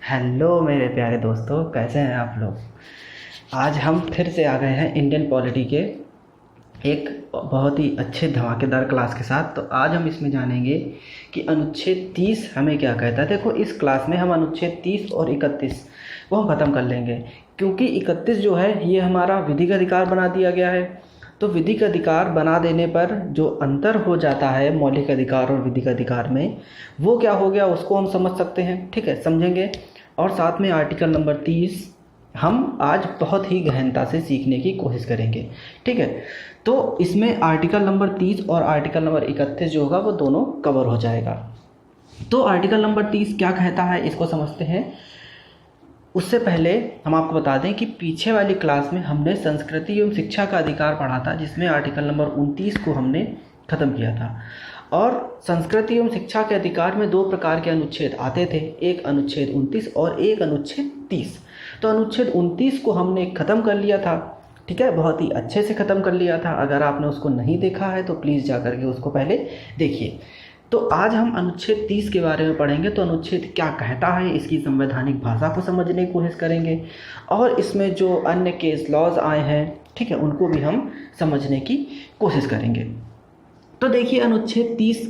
Hello मेरे प्यारे दोस्तों, कैसे हैं आप लोग। आज हम फिर से आ गए हैं इंडियन पॉलिटी के एक बहुत ही अच्छे धमाकेदार क्लास के साथ। तो आज हम इसमें जानेंगे कि अनुच्छेद 30 हमें क्या कहता है। देखो, इस क्लास में हम अनुच्छेद 30 और 31 को हम ख़त्म कर लेंगे, क्योंकि 31 जो है ये हमारा विधिक अधिकार बना दिया गया है। तो विधिक अधिकार बना देने पर जो अंतर हो जाता है मौलिक अधिकार और विधिक अधिकार में, वो क्या हो गया उसको हम समझ सकते हैं। ठीक है, समझेंगे। और साथ में आर्टिकल नंबर 30 हम आज बहुत ही गहनता से सीखने की कोशिश करेंगे। ठीक है, तो इसमें आर्टिकल नंबर 30 और आर्टिकल नंबर 31 जो होगा वो दोनों कवर हो जाएगा। तो आर्टिकल नंबर 30 क्या कहता है, इसको समझते हैं। उससे पहले हम आपको बता दें कि पीछे वाली क्लास में हमने संस्कृति एवं शिक्षा का अधिकार पढ़ा था, जिसमें आर्टिकल नंबर 29 को हमने ख़त्म किया था। और संस्कृति एवं शिक्षा के अधिकार में 2 प्रकार के अनुच्छेद आते थे, एक अनुच्छेद 29 और एक अनुच्छेद 30। तो अनुच्छेद 29 को हमने ख़त्म कर लिया था। ठीक है, बहुत ही अच्छे से ख़त्म कर लिया था। अगर आपने उसको नहीं देखा है तो प्लीज़ जा करके उसको पहले देखिए। तो आज हम अनुच्छेद 30 के बारे में पढ़ेंगे। तो अनुच्छेद क्या कहता है, इसकी संवैधानिक भाषा को समझने की कोशिश करेंगे, और इसमें जो अन्य केस लॉज आए हैं, ठीक है, उनको भी हम समझने की कोशिश करेंगे। तो देखिए, अनुच्छेद 30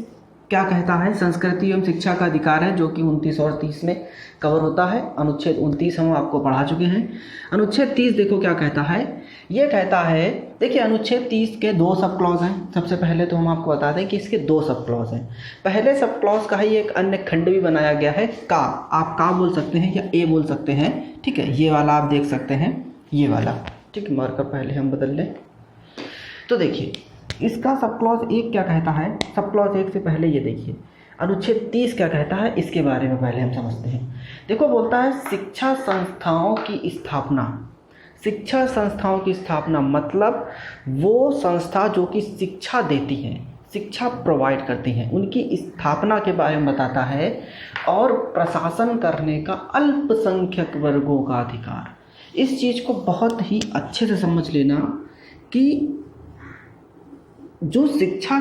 क्या कहता है। संस्कृति एवं शिक्षा का अधिकार है, जो कि 29 और 30 में कवर होता है। अनुच्छेद 29 हम आपको पढ़ा चुके हैं। अनुच्छेद 30 देखो क्या कहता है। ये कहता है, देखिए अनुच्छेद 30 के 2 सब क्लॉज हैं। सबसे पहले तो हम आपको बता दें कि इसके 2 सब क्लॉज हैं। पहले सब क्लॉज का ही एक अन्य खंड भी बनाया गया है, का। आप का बोल सकते हैं या ए बोल सकते हैं। ठीक है, ये वाला आप देख सकते हैं, ये वाला। ठीक है, मार्कर पहले हम बदल लें। तो देखिए, इसका सब क्लॉज 1 क्या कहता है। सब क्लॉज 1 से पहले ये देखिए, अनुच्छेद 30 क्या कहता है, इसके बारे में पहले हम समझते हैं। देखो, बोलता है शिक्षा संस्थाओं की स्थापना। शिक्षा संस्थाओं की स्थापना मतलब वो संस्था जो कि शिक्षा देती हैं, शिक्षा प्रोवाइड करती हैं, उनकी स्थापना के बारे में बताता है। और प्रशासन करने का अल्पसंख्यक वर्गों का अधिकार। इस चीज़ को बहुत ही अच्छे से समझ लेना कि जो शिक्षा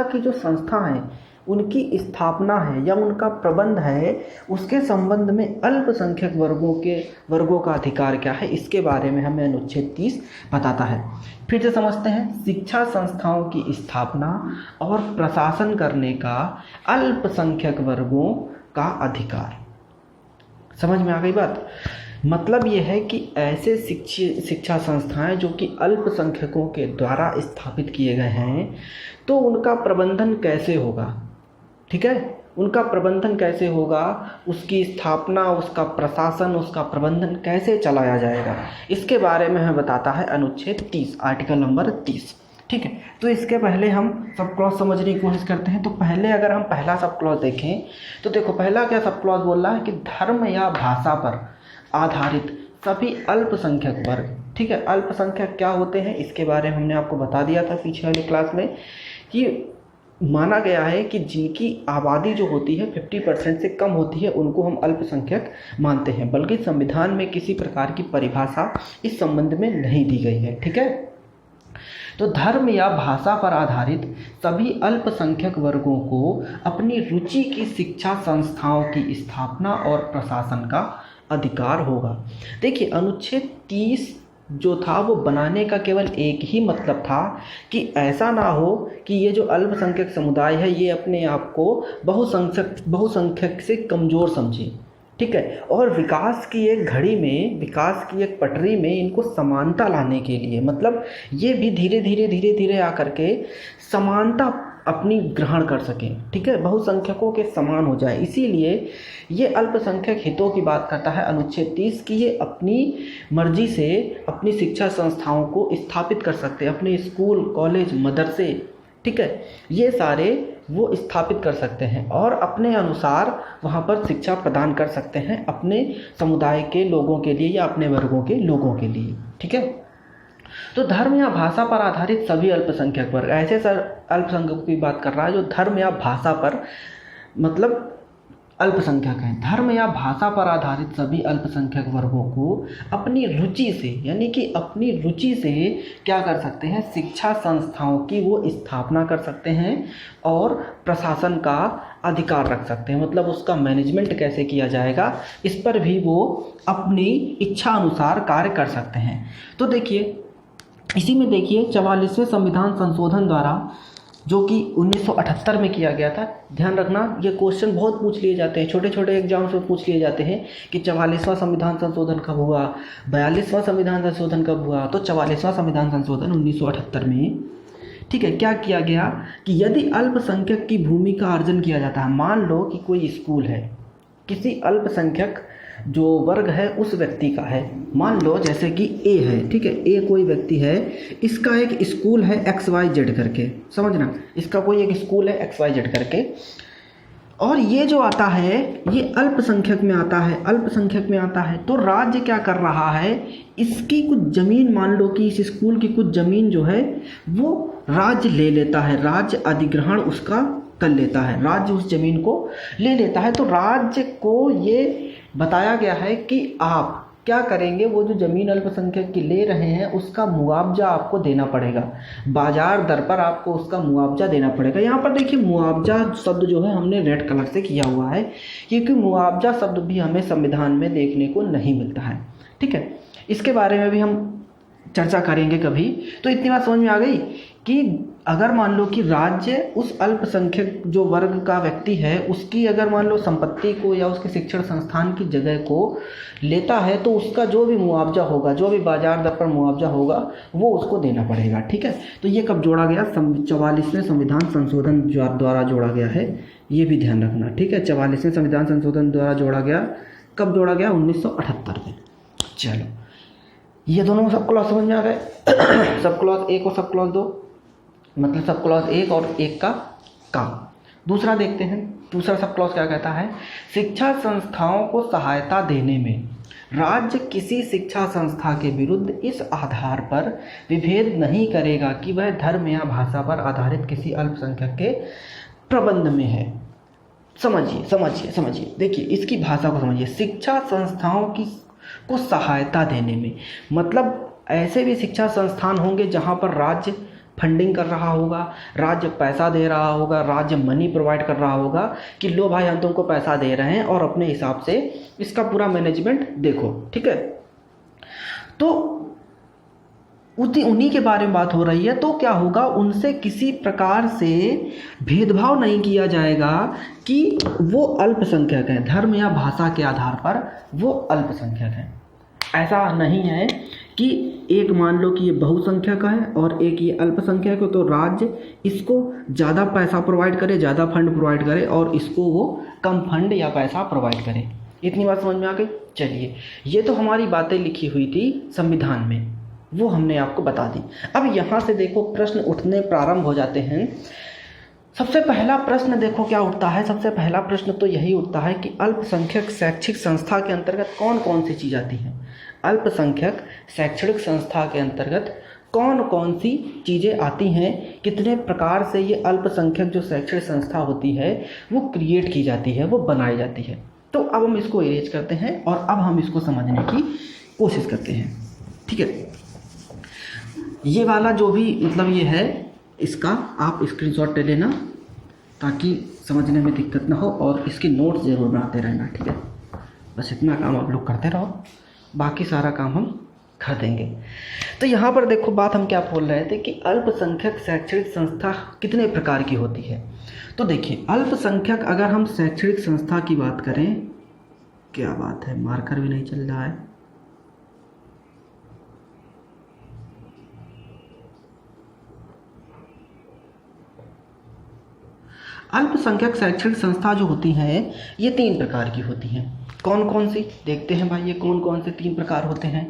की जो संस्था है, उनकी स्थापना है या उनका प्रबंध है, उसके संबंध में अल्पसंख्यक वर्गों का अधिकार क्या है, इसके बारे में हमें अनुच्छेद 30 बताता है। फिर से समझते हैं। शिक्षा संस्थाओं की स्थापना और प्रशासन करने का अल्पसंख्यक वर्गों का अधिकार। समझ में आ गई बात। मतलब ये है कि ऐसे शिक्षा संस्थाएं जो कि अल्पसंख्यकों के द्वारा स्थापित किए गए हैं, तो उनका प्रबंधन कैसे होगा। ठीक है, उनका प्रबंधन कैसे होगा, उसकी स्थापना, उसका प्रशासन, उसका प्रबंधन कैसे चलाया जाएगा, इसके बारे में हमें बताता है अनुच्छेद 30, आर्टिकल नंबर 30। ठीक है, तो इसके पहले हम सब क्लॉज समझने की कोशिश करते हैं। तो पहले अगर हम पहला सब क्लॉज देखें तो देखो, पहला क्या सब क्लॉज बोल रहा है कि धर्म या भाषा पर आधारित सभी अल्पसंख्यक वर्ग। ठीक है, अल्पसंख्यक क्या होते हैं इसके बारे में हमने आपको बता दिया था पीछे वाली क्लास में, कि माना गया है कि जिनकी आबादी जो होती है 50% से कम होती है, उनको हम अल्पसंख्यक मानते हैं। बल्कि संविधान में किसी प्रकार की परिभाषा इस संबंध में नहीं दी गई है। ठीक है, तो धर्म या भाषा पर आधारित सभी अल्पसंख्यक वर्गों को अपनी रुचि की शिक्षा संस्थाओं की स्थापना और प्रशासन का अधिकार होगा। देखिए, अनुच्छेद 30 जो था वो बनाने का केवल एक ही मतलब था कि ऐसा ना हो कि ये जो अल्पसंख्यक समुदाय है ये अपने आप को बहुसंख्यक से कमज़ोर समझे। ठीक है, और विकास की एक घड़ी में, विकास की एक पटरी में इनको समानता लाने के लिए, मतलब ये भी धीरे धीरे आकर के समानता अपनी ग्रहण कर सकें। ठीक है, बहुसंख्यकों के समान हो जाए, इसीलिए ये अल्पसंख्यक हितों की बात करता है अनुच्छेद 30 की ये अपनी मर्जी से अपनी शिक्षा संस्थाओं को स्थापित कर सकते हैं, अपने स्कूल, कॉलेज, मदरसे, ठीक है, ये सारे वो स्थापित कर सकते हैं और अपने अनुसार वहाँ पर शिक्षा प्रदान कर सकते हैं अपने समुदाय के लोगों के लिए या अपने वर्गों के लोगों के लिए। ठीक है, तो धर्म या भाषा पर आधारित सभी अल्पसंख्यक वर्ग, ऐसे अल्पसंख्यकों की बात कर रहा है जो धर्म या भाषा पर, मतलब अल्पसंख्यक हैं। धर्म या भाषा पर आधारित सभी अल्पसंख्यक वर्गों को अपनी रुचि से, यानी कि अपनी रुचि से क्या कर सकते हैं, शिक्षा संस्थाओं की वो स्थापना कर सकते हैं और प्रशासन का अधिकार रख सकते हैं। मतलब उसका मैनेजमेंट कैसे किया जाएगा इस पर भी वो अपनी इच्छा अनुसार कार्य कर सकते हैं। तो देखिए इसी में देखिए 44वें संविधान संशोधन द्वारा, जो कि 1978 में किया गया था। ध्यान रखना ये क्वेश्चन बहुत पूछ लिए जाते हैं, छोटे छोटे एग्जाम्स में पूछ लिए जाते हैं कि 44वां संविधान संशोधन कब हुआ, 42वां संविधान संशोधन कब हुआ। तो 44वां संविधान संशोधन 1978 में, ठीक है, क्या किया गया कि यदि अल्पसंख्यक की भूमि का अर्जन किया जाता है, मान लो कि कोई स्कूल है, किसी अल्पसंख्यक जो वर्ग है उस व्यक्ति का है, मान लो जैसे कि ए है, ठीक है, ए कोई व्यक्ति है, इसका एक स्कूल है XYZ करके, समझना, इसका कोई एक स्कूल है XYZ करके, और ये जो आता है ये अल्पसंख्यक में आता है, अल्पसंख्यक में आता है। तो राज्य क्या कर रहा है, इसकी कुछ ज़मीन, मान लो कि इस स्कूल की कुछ ज़मीन जो है वो राज्य ले लेता है, राज्य अधिग्रहण उसका कर लेता है, राज्य उस ज़मीन को ले लेता है। तो राज्य को ये बताया गया है कि आप क्या करेंगे, वो जो ज़मीन अल्पसंख्यक की ले रहे हैं उसका मुआवजा आपको देना पड़ेगा, बाजार दर पर आपको उसका मुआवजा देना पड़ेगा। यहाँ पर देखिए मुआवजा शब्द जो है हमने रेड कलर से किया हुआ है, क्योंकि मुआवजा शब्द भी हमें संविधान में देखने को नहीं मिलता है, ठीक है। इसके बारे में भी हम चर्चा करेंगे कभी। तो इतनी बात समझ में आ गई कि अगर मान लो कि राज्य उस अल्पसंख्यक जो वर्ग का व्यक्ति है उसकी अगर मान लो संपत्ति को या उसके शिक्षण संस्थान की जगह को लेता है तो उसका जो भी मुआवजा होगा, जो भी बाजार दर पर मुआवजा होगा वो उसको देना पड़ेगा, ठीक है। तो ये कब जोड़ा गया, 44वें संविधान संशोधन द्वारा जोड़ा गया है, ये भी ध्यान रखना, ठीक है। 44वें संविधान संशोधन द्वारा जोड़ा गया, कब जोड़ा गया, 1978 में। चलो ये दोनों सब क्लॉज समझ में आ गए सब क्लॉज 1 और सब क्लॉज 2, मतलब सब क्लॉज 1 और 1 का काम। दूसरा देखते हैं, दूसरा सब क्लॉज क्या कहता है, शिक्षा संस्थाओं को सहायता देने में राज्य किसी शिक्षा संस्था के विरुद्ध इस आधार पर विभेद नहीं करेगा कि वह धर्म या भाषा पर आधारित किसी अल्पसंख्यक के प्रबंध में है। समझिए समझिए समझिए, देखिए इसकी भाषा को समझिए। शिक्षा संस्थाओं को सहायता देने में मतलब ऐसे भी शिक्षा संस्थान होंगे जहाँ पर राज्य फंडिंग कर रहा होगा, राज्य पैसा दे रहा होगा, राज्य मनी प्रोवाइड कर रहा होगा कि लो भाई हम तुमको पैसा दे रहे हैं और अपने हिसाब से इसका पूरा मैनेजमेंट देखो, ठीक है। तो उन्हीं के बारे में बात हो रही है। तो क्या होगा, उनसे किसी प्रकार से भेदभाव नहीं किया जाएगा कि वो अल्पसंख्यक हैं, धर्म या भाषा के आधार पर वो अल्पसंख्यक हैं। ऐसा नहीं है कि एक मान लो कि ये बहुसंख्यक है और एक ये अल्पसंख्यक है तो राज्य इसको ज़्यादा पैसा प्रोवाइड करे, ज़्यादा फंड प्रोवाइड करे और इसको वो कम फंड या पैसा प्रोवाइड करे। इतनी बात समझ में आ गई। चलिए ये तो हमारी बातें लिखी हुई थी संविधान में, वो हमने आपको बता दी। अब यहाँ से देखो प्रश्न उठने प्रारंभ हो जाते हैं। सबसे पहला प्रश्न देखो क्या उठता है, सबसे पहला प्रश्न तो यही उठता है कि अल्पसंख्यक शैक्षिक संस्था के अंतर्गत कौन कौन सी चीज़ आती हैं। अल्पसंख्यक शैक्षणिक संस्था के अंतर्गत कौन कौन सी चीज़ें आती हैं, कितने प्रकार से ये अल्पसंख्यक जो शैक्षणिक संस्था होती है वो क्रिएट की जाती है, वो बनाई जाती है। तो अब हम इसको इरेज करते हैं और अब हम इसको समझने की कोशिश करते हैं, ठीक है। ये वाला जो भी मतलब ये है इसका आप स्क्रीनशॉट ले लेना ताकि समझने में दिक्कत ना हो और इसके नोट्स ज़रूर बनाते रहना, ठीक है। बस इतना काम आप लोग करते रहो, बाकी सारा काम हम कर देंगे। तो यहाँ पर देखो बात हम क्या बोल रहे थे कि अल्पसंख्यक शैक्षणिक संस्था कितने प्रकार की होती है। तो देखिए अल्पसंख्यक अगर हम शैक्षणिक संस्था की बात करें, क्या बात है मार्कर भी नहीं चल रहा है, अल्पसंख्यक शैक्षणिक संस्था जो होती हैं ये 3 प्रकार की होती हैं। कौन कौन सी देखते हैं भाई, ये कौन कौन से 3 प्रकार होते हैं।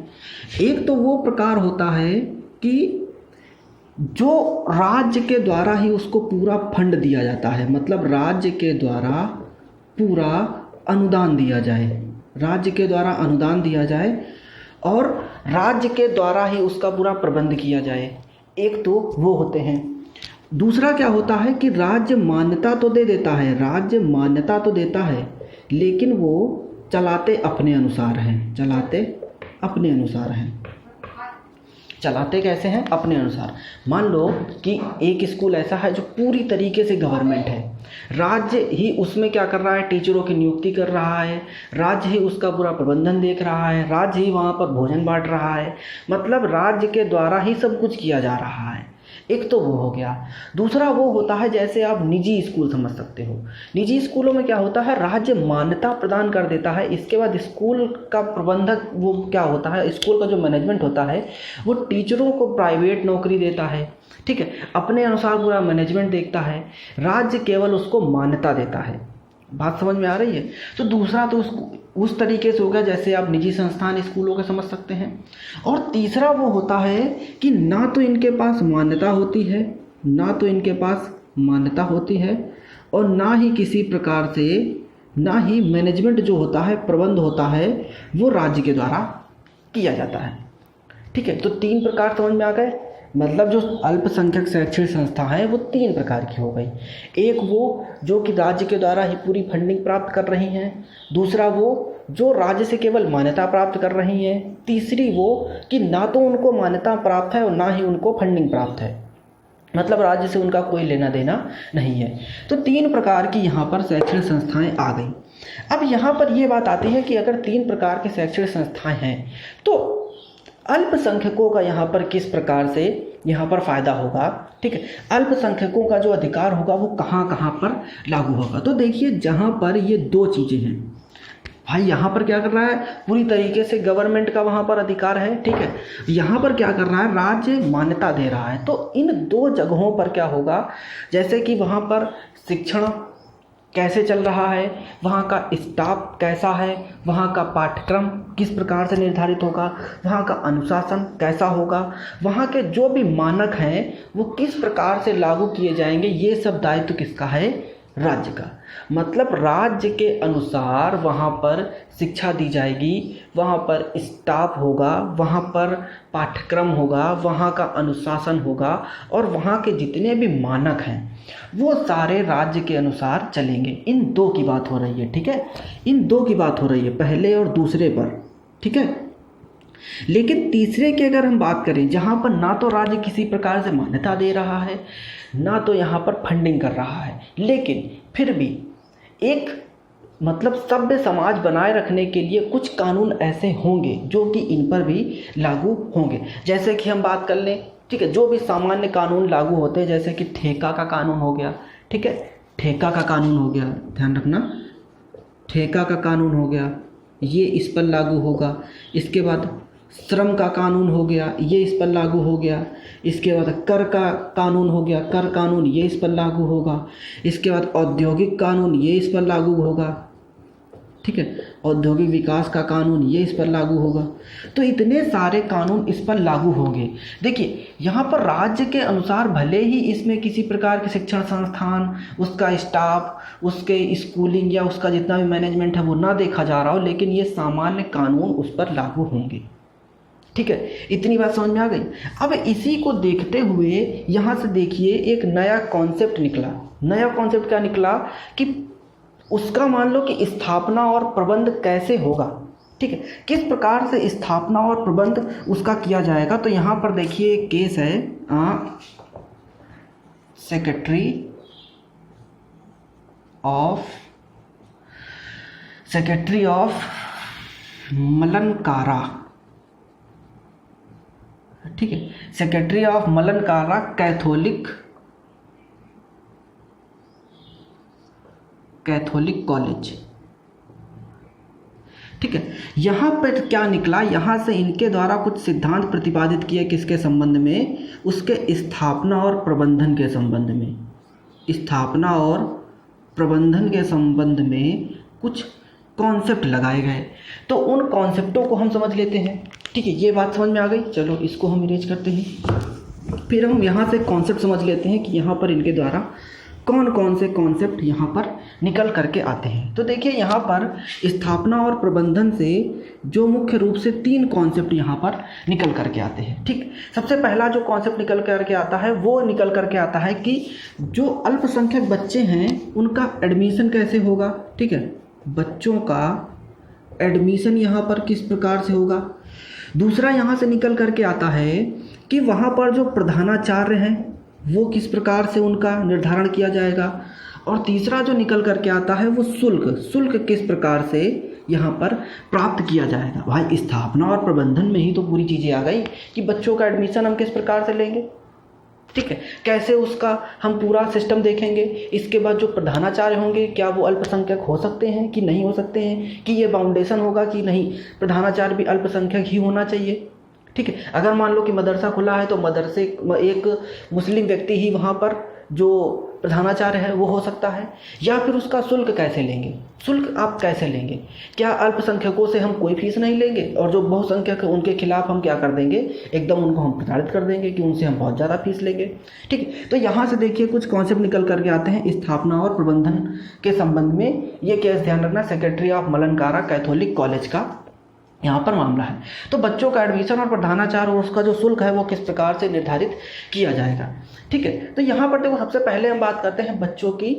एक तो वो प्रकार होता है कि जो राज्य के द्वारा ही उसको पूरा फंड दिया जाता है, मतलब राज्य के द्वारा पूरा अनुदान दिया जाए, राज्य के द्वारा अनुदान दिया जाए और राज्य के द्वारा ही उसका पूरा प्रबंध किया जाए। एक तो वो होते हैं। दूसरा क्या होता है कि राज्य मान्यता तो दे देता है, राज्य मान्यता तो देता है, लेकिन वो चलाते अपने अनुसार हैं, चलाते अपने अनुसार हैं। चलाते कैसे हैं? अपने अनुसार। मान लो कि एक स्कूल ऐसा है जो पूरी तरीके से गवर्नमेंट है, राज्य ही उसमें क्या कर रहा है, टीचरों की नियुक्ति कर रहा है, राज्य ही उसका पूरा प्रबंधन देख रहा है, राज्य ही वहाँ पर भोजन बांट रहा है, मतलब राज्य के द्वारा ही सब कुछ किया जा रहा है। एक तो वो हो गया। दूसरा वो होता है जैसे आप निजी स्कूल समझ सकते हो। निजी स्कूलों में क्या होता है, राज्य मान्यता प्रदान कर देता है, इसके बाद स्कूल का प्रबंधक वो क्या होता है, स्कूल का जो मैनेजमेंट होता है वो टीचरों को प्राइवेट नौकरी देता है, ठीक है, अपने अनुसार पूरा मैनेजमेंट देखता है, राज्य केवल उसको मान्यता देता है। बात समझ में आ रही है? तो दूसरा तो उस तरीके से हो गया जैसे आप निजी संस्थान स्कूलों के समझ सकते हैं। और तीसरा वो होता है कि ना तो इनके पास मान्यता होती है, ना तो इनके पास मान्यता होती है, और ना ही किसी प्रकार से, ना ही मैनेजमेंट जो होता है, प्रबंध होता है, वो राज्य के द्वारा किया जाता है। ठीक है, तो 3 प्रकार समझ में आ गए। मतलब जो अल्पसंख्यक शैक्षणिक संस्था है वो 3 प्रकार की हो गई। एक वो जो कि राज्य के द्वारा ही पूरी फंडिंग प्राप्त कर रही हैं, दूसरा वो जो राज्य से केवल मान्यता प्राप्त कर रही हैं, तीसरी वो कि ना तो उनको मान्यता प्राप्त है और ना ही उनको फंडिंग प्राप्त है, मतलब राज्य से उनका कोई लेना देना नहीं है। तो 3 प्रकार की यहाँ पर शैक्षणिक संस्थाएं आ गई। अब यहाँ पर ये बात आती है कि अगर 3 प्रकार की शैक्षणिक संस्थाएं हैं तो अल्पसंख्यकों का यहाँ पर किस प्रकार से यहाँ पर फ़ायदा होगा। ठीक है, अल्पसंख्यकों का जो अधिकार होगा वो कहाँ कहाँ पर लागू होगा। तो देखिए जहाँ पर ये 2 चीज़ें हैं, भाई यहाँ पर क्या कर रहा है, पूरी तरीके से गवर्नमेंट का वहाँ पर अधिकार है, ठीक है, यहाँ पर क्या कर रहा है, राज्य मान्यता दे रहा है। तो इन 2 जगहों पर क्या होगा, जैसे कि वहाँ पर शिक्षण कैसे चल रहा है, वहाँ का स्टाफ कैसा है, वहाँ का पाठ्यक्रम किस प्रकार से निर्धारित होगा, वहाँ का अनुशासन कैसा होगा, वहाँ के जो भी मानक हैं वो किस प्रकार से लागू किए जाएंगे, ये सब दायित्व किसका है, राज्य का। मतलब राज्य के अनुसार वहाँ पर शिक्षा दी जाएगी, वहाँ पर स्टाफ होगा, वहाँ पर पाठ्यक्रम होगा, वहाँ का अनुशासन होगा, और वहाँ के जितने भी मानक हैं वो सारे राज्य के अनुसार चलेंगे। इन 2 की बात हो रही है, ठीक है, इन 2 की बात हो रही है, पहले और दूसरे पर, ठीक है। लेकिन तीसरे की अगर हम बात करें, जहाँ पर ना तो राज्य किसी प्रकार से मान्यता दे रहा है, ना तो यहाँ पर फंडिंग कर रहा है, लेकिन फिर भी एक मतलब सभ्य समाज बनाए रखने के लिए कुछ कानून ऐसे होंगे जो कि इन पर भी लागू होंगे। जैसे कि हम बात कर लें, ठीक है, जो भी सामान्य कानून लागू होते हैं, जैसे कि ठेका का कानून हो गया, ठीक है, ठेका का कानून हो गया, ध्यान रखना, ठेका का कानून हो गया, ये इस पर लागू होगा। इसके बाद श्रम का कानून हो गया, ये इस पर लागू हो गया। इसके बाद कर का कानून हो गया, कर कानून, ये इस पर लागू होगा। इसके बाद औद्योगिक कानून, ये इस पर लागू होगा, ठीक है, औद्योगिक विकास का कानून, ये इस पर लागू होगा। तो इतने सारे कानून इस पर लागू होंगे। देखिए यहाँ पर राज्य के अनुसार भले ही इसमें किसी प्रकार के शिक्षण संस्थान, उसका स्टाफ, उसके स्कूलिंग या उसका जितना भी मैनेजमेंट है वो ना देखा जा रहा हो, लेकिन ये सामान्य कानून उस पर लागू होंगे। ठीक है, इतनी बात समझ में आ गई। अब इसी को देखते हुए यहाँ से देखिए एक नया कॉन्सेप्ट निकला। नया कॉन्सेप्ट क्या निकला कि उसका मान लो कि स्थापना और प्रबंध कैसे होगा। ठीक है, किस प्रकार से स्थापना और प्रबंध उसका किया जाएगा। तो यहाँ पर देखिए एक केस है, सेक्रेटरी ऑफ मलनकारा, ठीक है, सेक्रेटरी ऑफ मलनकारा कैथोलिक कॉलेज। ठीक है, यहाँ पर क्या निकला, यहाँ से इनके द्वारा कुछ सिद्धांत प्रतिपादित किए किसके संबंध में, उसके स्थापना और प्रबंधन के संबंध में। स्थापना और प्रबंधन के संबंध में कुछ कॉन्सेप्ट लगाए गए। तो उन कॉन्सेप्टों को हम समझ लेते हैं। ठीक है, ये बात समझ में आ गई। चलो इसको हम इरेज करते हैं। फिर हम यहाँ से कॉन्सेप्ट समझ लेते हैं कि यहाँ पर इनके द्वारा कौन कौन से कॉन्सेप्ट यहाँ पर निकल करके आते हैं। तो देखिए यहाँ पर स्थापना और प्रबंधन से जो मुख्य रूप से 3 कॉन्सेप्ट यहाँ पर निकल करके आते हैं। ठीक, सबसे पहला जो कॉन्सेप्ट निकल करके आता है वो निकल करके आता है कि जो अल्पसंख्यक बच्चे हैं उनका एडमिशन कैसे होगा। ठीक है, बच्चों का एडमिशन यहाँ पर किस प्रकार से होगा। दूसरा यहाँ से निकल करके आता है कि वहाँ पर जो प्रधानाचार्य हैं वो किस प्रकार से उनका निर्धारण किया जाएगा। और तीसरा जो निकल करके आता है वो शुल्क किस प्रकार से यहाँ पर प्राप्त किया जाएगा। भाई स्थापना और प्रबंधन में ही तो पूरी चीज़ें आ गई कि बच्चों का एडमिशन हम किस प्रकार से लेंगे। ठीक है, कैसे उसका हम पूरा सिस्टम देखेंगे। इसके बाद जो प्रधानाचार्य होंगे क्या वो अल्पसंख्यक हो सकते हैं कि नहीं हो सकते हैं, कि ये बाउंडेशन होगा कि नहीं प्रधानाचार्य भी अल्पसंख्यक ही होना चाहिए। ठीक है, अगर मान लो कि मदरसा खुला है तो मदरसे एक मुस्लिम व्यक्ति ही वहाँ पर जो प्रधानाचार्य है वो हो सकता है। या फिर उसका शुल्क कैसे लेंगे, शुल्क आप कैसे लेंगे। क्या अल्पसंख्यकों से हम कोई फीस नहीं लेंगे और जो बहुसंख्यक है उनके खिलाफ हम क्या कर देंगे, एकदम उनको हम प्रताड़ित कर देंगे कि उनसे हम बहुत ज़्यादा फीस लेंगे। ठीक है, तो यहाँ से देखिए कुछ कॉन्सेप्ट निकल करके आते हैं स्थापना और प्रबंधन के संबंध में। ये केस ध्यान रखना, सेक्रेटरी ऑफ मलनकारा कैथोलिक कॉलेज का यहाँ पर मामला है। तो बच्चों का एडमिशन और प्रधानाचार्य और उसका जो शुल्क है वो किस प्रकार से निर्धारित किया जाएगा। ठीक है, तो यहाँ पर देखो सबसे पहले हम बात करते हैं बच्चों की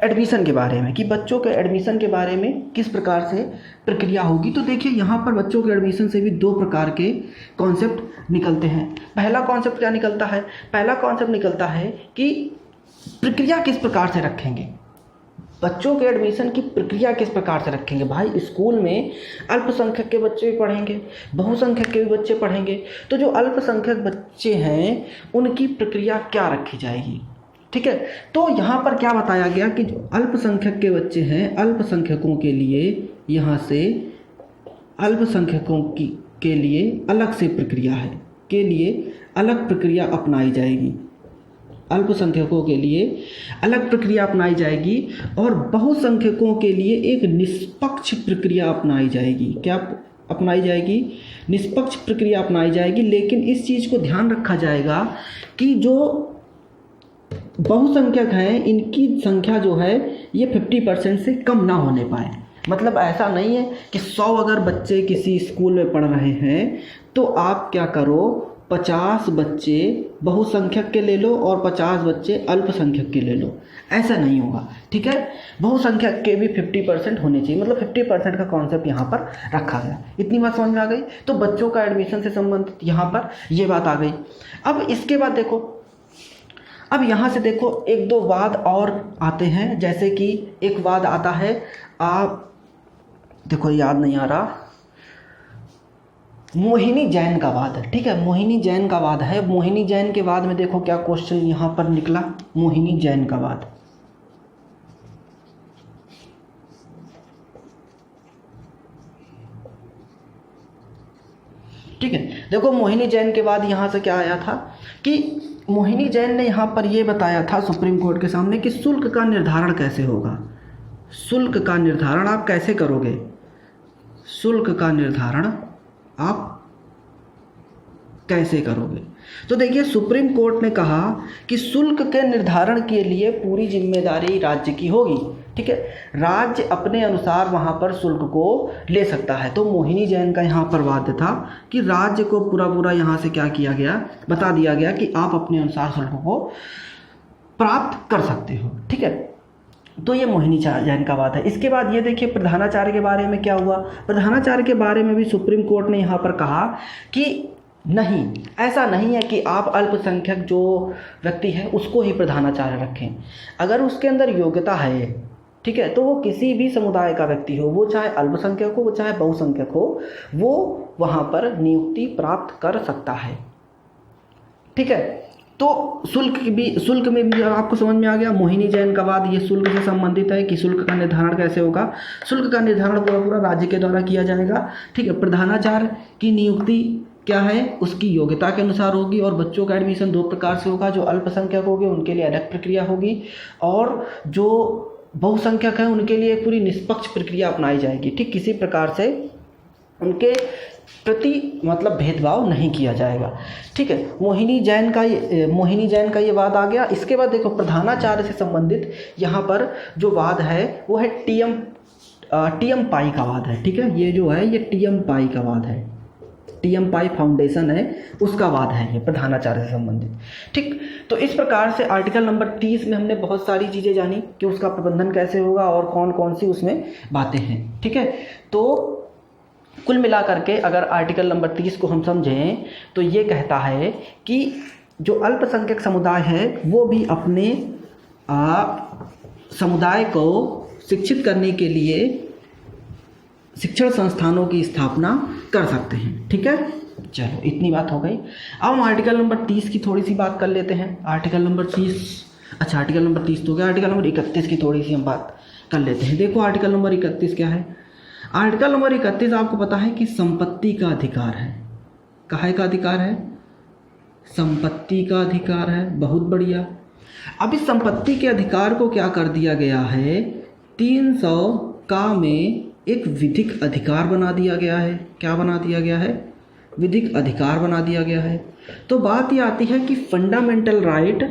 एडमिशन के बारे में, कि बच्चों के एडमिशन के बारे में किस प्रकार से प्रक्रिया होगी। तो देखिए यहाँ पर बच्चों के एडमिशन से भी 2 प्रकार के कॉन्सेप्ट निकलते हैं। पहला कॉन्सेप्ट क्या निकलता है, पहला कॉन्सेप्ट निकलता है कि प्रक्रिया किस प्रकार से रखेंगे, बच्चों के एडमिशन की प्रक्रिया किस प्रकार से रखेंगे। भाई स्कूल में अल्पसंख्यक के बच्चे भी पढ़ेंगे, बहुसंख्यक के भी बच्चे पढ़ेंगे, तो जो अल्पसंख्यक बच्चे हैं उनकी प्रक्रिया क्या रखी जाएगी। ठीक है, तो यहाँ पर क्या बताया गया कि जो अल्पसंख्यक के बच्चे हैं, अल्पसंख्यकों के लिए यहाँ से अल्पसंख्यकों के लिए अलग से प्रक्रिया है, के लिए अलग प्रक्रिया अपनाई जाएगी, अल्पसंख्यकों के लिए अलग प्रक्रिया अपनाई जाएगी और बहुसंख्यकों के लिए एक निष्पक्ष प्रक्रिया अपनाई जाएगी। क्या अपनाई जाएगी, निष्पक्ष प्रक्रिया अपनाई जाएगी। लेकिन इस चीज़ को ध्यान रखा जाएगा कि जो बहुसंख्यक हैं इनकी संख्या जो है ये 50% से कम ना होने पाए। मतलब ऐसा नहीं है कि 100 अगर बच्चे किसी स्कूल में पढ़ रहे हैं तो आप क्या करो, 50 बच्चे बहुसंख्यक के ले लो और 50 बच्चे अल्पसंख्यक के ले लो, ऐसा नहीं होगा। ठीक है, बहुसंख्यक के भी 50% होने चाहिए, मतलब 50% का कॉन्सेप्ट यहाँ पर रखा गया। इतनी बात समझ में आ गई। तो बच्चों का एडमिशन से संबंधित यहाँ पर ये बात आ गई। अब इसके बाद देखो, अब यहाँ से देखो 1-2 वाद और आते हैं। जैसे कि एक वाद आता है, आप देखो याद नहीं आ रहा, मोहिनी जैन का वाद है। ठीक है, मोहिनी जैन का वाद है। मोहिनी जैन के वाद में देखो क्या क्वेश्चन यहाँ पर निकला, मोहिनी जैन का वाद। ठीक है, देखो मोहिनी जैन के बाद यहाँ से क्या आया था कि मोहिनी जैन ने यहाँ पर ये बताया था सुप्रीम कोर्ट के सामने कि शुल्क का निर्धारण कैसे होगा। शुल्क का निर्धारण आप कैसे करोगे, शुल्क का निर्धारण आप कैसे करोगे। तो देखिए सुप्रीम कोर्ट ने कहा कि शुल्क के निर्धारण के लिए पूरी जिम्मेदारी राज्य की होगी। ठीक है, राज्य अपने अनुसार वहाँ पर शुल्क को ले सकता है। तो मोहिनी जैन का यहाँ पर वाद था कि राज्य को पूरा यहाँ से क्या किया गया, बता दिया गया कि आप अपने अनुसार शुल्क को प्राप्त कर सकते हो। ठीक है, तो ये मोहिनी जैन का बात है। इसके बाद ये देखिए प्रधानाचार्य के बारे में क्या हुआ। प्रधानाचार्य के बारे में भी सुप्रीम कोर्ट ने यहाँ पर कहा कि नहीं, ऐसा नहीं है कि आप अल्पसंख्यक जो व्यक्ति है उसको ही प्रधानाचार्य रखें। अगर उसके अंदर योग्यता है, ठीक है, तो वो किसी भी समुदाय का व्यक्ति हो, वो चाहे अल्पसंख्यक हो, वो चाहे बहुसंख्यक हो, वो वहाँ पर नियुक्ति प्राप्त कर सकता है। ठीक है, तो शुल्क में भी आपको समझ में आ गया। मोहिनी जैन का वाद ये शुल्क से संबंधित है कि शुल्क का निर्धारण कैसे होगा। शुल्क का निर्धारण पूरा राज्य के द्वारा किया जाएगा। ठीक है, प्रधानाचार्य की नियुक्ति क्या है, उसकी योग्यता के अनुसार होगी। और बच्चों का एडमिशन 2 प्रकार से होगा, जो अल्पसंख्यक होंगे उनके लिए अलग प्रक्रिया होगी और जो बहुसंख्यक है उनके लिए पूरी निष्पक्ष प्रक्रिया अपनाई जाएगी। ठीक किसी प्रकार से उनके प्रति मतलब भेदभाव नहीं किया जाएगा। ठीक है, मोहिनी जैन का ये वाद आ गया। इसके बाद देखो प्रधानाचार्य से संबंधित यहाँ पर जो वाद है वो है टीएम पाई का वाद है। ठीक है, ये जो है ये टीएम पाई का वाद है, टीएम पाई फाउंडेशन है उसका वाद है ये प्रधानाचार्य से संबंधित। ठीक, तो इस प्रकार से आर्टिकल नंबर 30 में हमने बहुत सारी चीज़ें जानी कि उसका प्रबंधन कैसे होगा और कौन कौन सी उसमें बातें हैं। ठीक है, तो कुल मिलाकर के अगर आर्टिकल नंबर 30 को हम समझें तो ये कहता है कि जो अल्पसंख्यक समुदाय है वो भी अपने समुदाय को शिक्षित करने के लिए शिक्षण संस्थानों की स्थापना कर सकते हैं। ठीक है, चलो इतनी बात हो गई। अब हम आर्टिकल नंबर 30 की थोड़ी सी बात कर लेते हैं। आर्टिकल नंबर 30 तो गया। आर्टिकल नंबर 31 की थोड़ी सी हम बात कर लेते हैं। देखो आर्टिकल नंबर 31 क्या है। आर्टिकल नंबर 31 आपको पता है कि संपत्ति का अधिकार है। काहे का अधिकार है? संपत्ति का अधिकार है। बहुत बढ़िया। अब इस संपत्ति के अधिकार को क्या कर दिया गया है, 300 का में एक विधिक अधिकार बना दिया गया है। क्या बना दिया गया है? विधिक अधिकार बना दिया गया है। तो बात ये आती है कि फंडामेंटल राइट,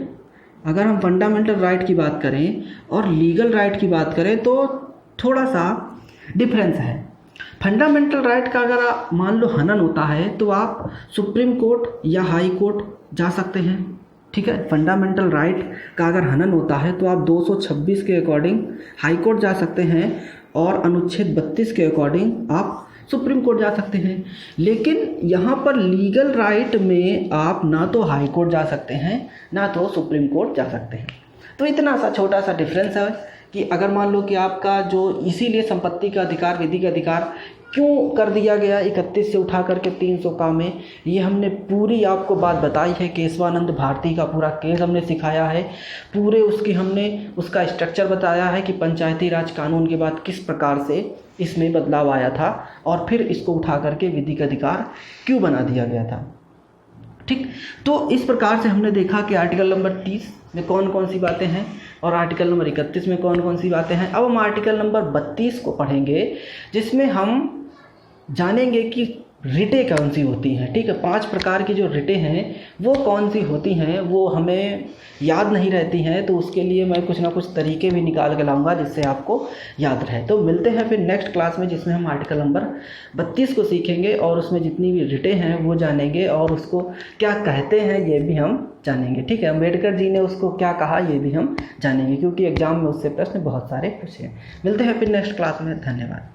अगर हम फंडामेंटल राइट की बात करें और लीगल राइट की बात करें तो थोड़ा सा डिफरेंस है। फंडामेंटल राइट का अगर आप मान लो हनन होता है तो आप सुप्रीम कोर्ट या हाई कोर्ट जा सकते हैं। ठीक है, फंडामेंटल राइट का अगर हनन होता है तो आप 226 के अकॉर्डिंग हाई कोर्ट जा सकते हैं और अनुच्छेद 32 के अकॉर्डिंग आप सुप्रीम कोर्ट जा सकते हैं। लेकिन यहाँ पर लीगल राइट में आप ना तो हाई कोर्ट जा सकते हैं ना तो सुप्रीम कोर्ट जा सकते हैं। तो इतना सा छोटा सा डिफरेंस है कि अगर मान लो कि आपका जो इसीलिए संपत्ति का अधिकार, विधिक अधिकार क्यों कर दिया गया 31 से उठा करके 300 का में, ये हमने पूरी आपको बात बताई है। केशवानंद भारती का पूरा केस हमने सिखाया है, पूरे हमने उसका स्ट्रक्चर बताया है कि पंचायती राज कानून के बाद किस प्रकार से इसमें बदलाव आया था और फिर इसको उठा करके विधिक अधिकार क्यों बना दिया गया था। ठीक, तो इस प्रकार से हमने देखा कि आर्टिकल नंबर 30 में कौन कौन सी बातें हैं और आर्टिकल नंबर 31 में कौन कौन सी बातें हैं। अब हम आर्टिकल नंबर 32 को पढ़ेंगे जिसमें हम जानेंगे कि रिटें कौन सी होती हैं। ठीक है, 5 प्रकार की जो रिटें हैं वो कौन सी होती हैं, वो हमें याद नहीं रहती हैं, तो उसके लिए मैं कुछ ना कुछ तरीके भी निकाल के लाऊंगा जिससे आपको याद रहे। तो मिलते हैं फिर नेक्स्ट क्लास में जिसमें हम आर्टिकल नंबर 32 को सीखेंगे और उसमें जितनी भी रिटें हैं वो जानेंगे और उसको क्या कहते हैं ये भी हम जानेंगे। ठीक है, अम्बेडकर जी ने उसको क्या कहा ये भी हम जानेंगे, क्योंकि एग्जाम में उससे प्रश्न बहुत सारे पूछे। मिलते हैं फिर नेक्स्ट क्लास में। धन्यवाद।